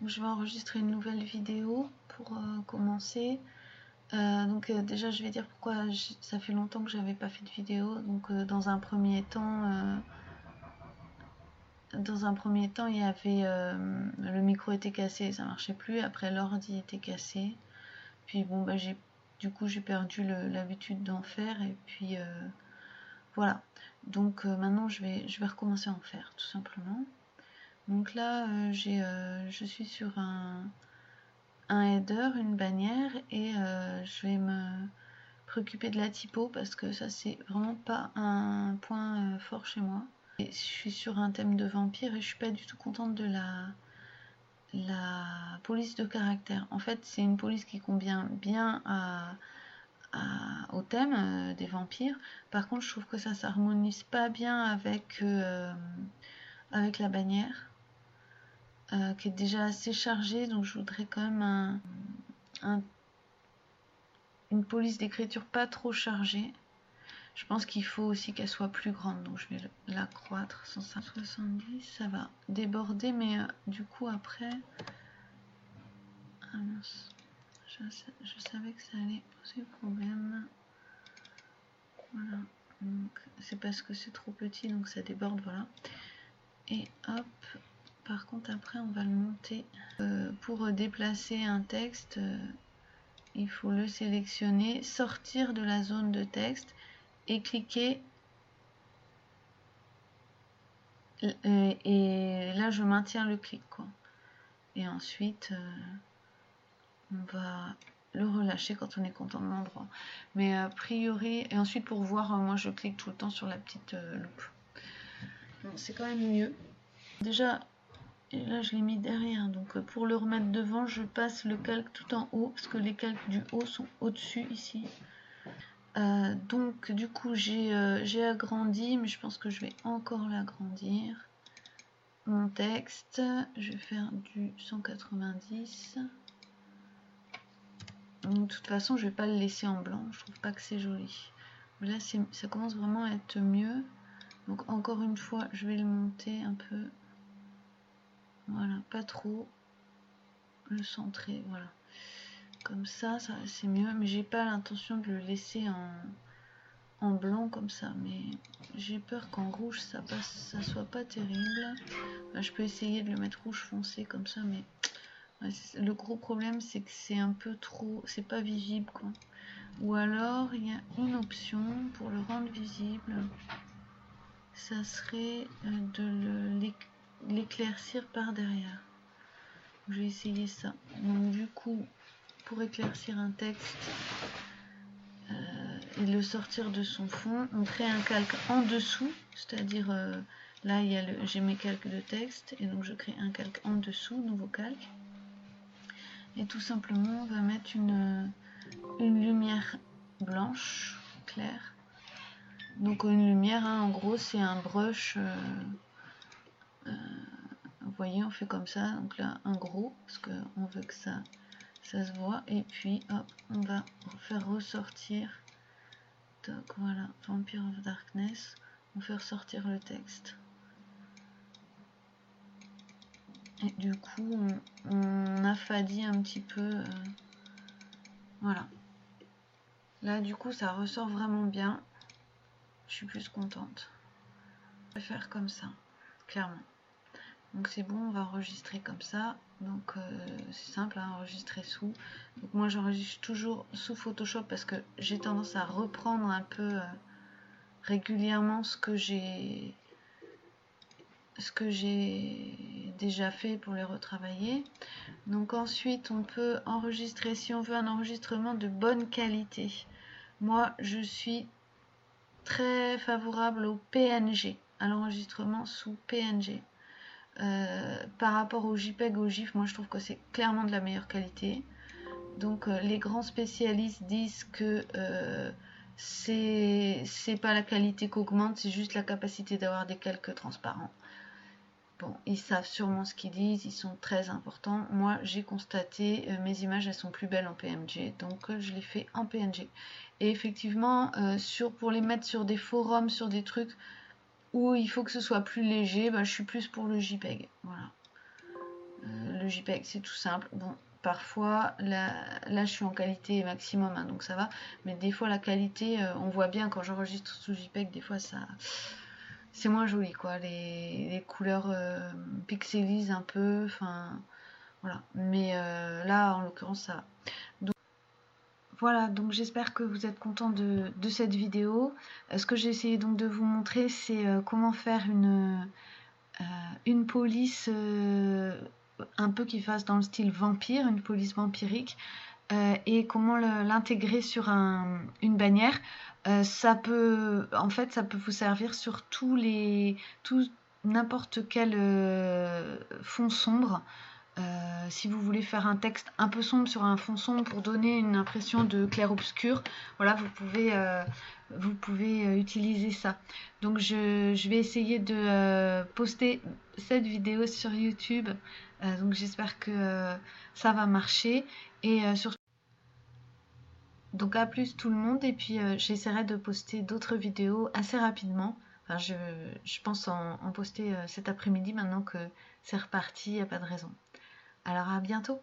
Je vais enregistrer une nouvelle vidéo pour commencer. Déjà je vais dire pourquoi ça fait longtemps que j'avais pas fait de vidéo. Dans un premier temps, il y avait le micro était cassé, ça marchait plus. Après l'ordi était cassé. Puis bon bah j'ai perdu l'habitude d'en faire et puis voilà. Maintenant je vais recommencer à en faire tout simplement. Donc là je suis sur un header, une bannière et je vais me préoccuper de la typo parce que ça c'est vraiment pas un point fort chez moi. Et je suis sur un thème de vampire et je suis pas du tout contente de la police de caractère. En fait c'est une police qui convient bien au thème des vampires. Par contre je trouve que ça s'harmonise pas bien avec la bannière. Qui est déjà assez chargée, donc je voudrais quand même une police d'écriture pas trop chargée. Je pense qu'il faut aussi qu'elle soit plus grande, donc je vais l'accroître. 170, ça va déborder, mais du coup après... Ah mince, je savais que ça allait poser problème. Voilà, donc c'est parce que c'est trop petit, donc ça déborde, voilà. Et hop, par contre après on va le monter. Pour déplacer un texte, il faut le sélectionner, sortir de la zone de texte et cliquer. Et là je maintiens le clic quoi. Et ensuite on va le relâcher quand on est content de l'endroit. Mais a priori, et ensuite pour voir, moi je clique tout le temps sur la petite loupe. Bon, c'est quand même mieux. Déjà, et là je l'ai mis derrière, donc pour le remettre devant, je passe le calque tout en haut, parce que les calques du haut sont au-dessus ici. Donc du coup j'ai agrandi, mais je pense que je vais encore l'agrandir. Mon texte, je vais faire du 190. De toute façon je vais pas le laisser en blanc, je trouve pas que c'est joli. Mais là ça commence vraiment à être mieux. Donc encore une fois je vais le monter un peu. Voilà, pas trop. Le centrer, voilà. Comme ça c'est mieux, mais j'ai pas l'intention de le laisser en blanc comme ça, mais j'ai peur qu'en rouge ça soit pas terrible. Je peux essayer de le mettre rouge foncé comme ça, mais le gros problème c'est que c'est un peu trop, c'est pas visible quoi. Ou alors il y a une option pour le rendre visible, ça serait de l'éclaircir par derrière. Je vais essayer ça. Donc du coup, pour éclaircir un texte et le sortir de son fond, on crée un calque en dessous, c'est-à-dire là j'ai mes calques de texte et donc je crée un calque en dessous, nouveau calque. Et tout simplement on va mettre une lumière blanche claire. Donc une lumière, hein, en gros c'est un brush, vous voyez on fait comme ça, donc là un gros, parce qu'on veut que ça se voit, et puis hop, on va faire ressortir, donc voilà, Vampire of Darkness, on fait ressortir le texte. Et du coup on affadit un petit peu, voilà. Là du coup ça ressort vraiment bien, je suis plus contente. Je vais faire comme ça, clairement. Donc c'est bon, on va enregistrer comme ça. Donc c'est simple, hein, enregistrer sous. Donc moi j'enregistre toujours sous Photoshop parce que j'ai tendance à reprendre un peu régulièrement ce que j'ai déjà fait pour les retravailler. Donc ensuite on peut enregistrer, si on veut un enregistrement de bonne qualité. Moi je suis très favorable au PNG, à l'enregistrement sous PNG. Par rapport au JPEG, au GIF, moi je trouve que c'est clairement de la meilleure qualité. Donc les grands spécialistes disent que c'est pas la qualité qu'augmente, c'est juste la capacité d'avoir des calques transparents. Bon, ils savent sûrement ce qu'ils disent, ils sont très importants. Moi j'ai constaté, mes images elles sont plus belles en PNG, donc je les fais en PNG. Et effectivement, pour les mettre sur des forums, sur des trucs où il faut que ce soit plus léger, je suis plus pour le JPEG. Voilà. Le JPEG c'est tout simple. Bon, parfois là je suis en qualité maximum, hein, donc ça va, mais des fois la qualité, on voit bien quand j'enregistre sous JPEG, des fois ça c'est moins joli quoi, les couleurs pixelisent un peu, enfin voilà, mais là en l'occurrence ça va. Donc, voilà, donc j'espère que vous êtes content de cette vidéo. Ce que j'ai essayé donc de vous montrer, c'est comment faire une police un peu qui fasse dans le style vampire, une police vampirique, et comment l'intégrer sur une bannière. Ça peut vous servir sur n'importe quel fond sombre. Si vous voulez faire un texte un peu sombre sur un fond sombre pour donner une impression de clair-obscur, voilà, vous pouvez utiliser ça. Donc je vais essayer de poster cette vidéo sur YouTube. Donc j'espère que ça va marcher. Et surtout, donc à plus tout le monde. Et puis j'essaierai de poster d'autres vidéos assez rapidement. Enfin, je pense en poster cet après-midi maintenant que c'est reparti, il n'y a pas de raison. Alors à bientôt!